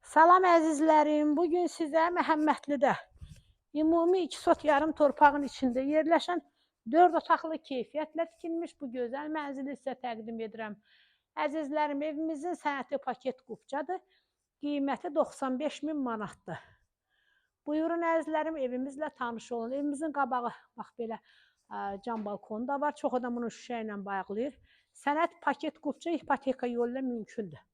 Salam əzizlərim, bugün sizə Məhəmmədlidə ümumi 2 sot yarım torpağın içində yerləşən 4 otaqlı keyfiyyətlə tikilmiş bu gözəl mənzili sizə təqdim edirəm. Əzizlərim, evimizin sənəti paket qupçadır, qiyməti 95.000 manatdır. Buyurun əzizlərim, evimizlə tanış olun. Evimizin qabağı bax belə cam balkonu da var, çox adam bunu şüşə ilə bağlayır. Sənət paket qupça ipoteka yolu ilə mümkündür.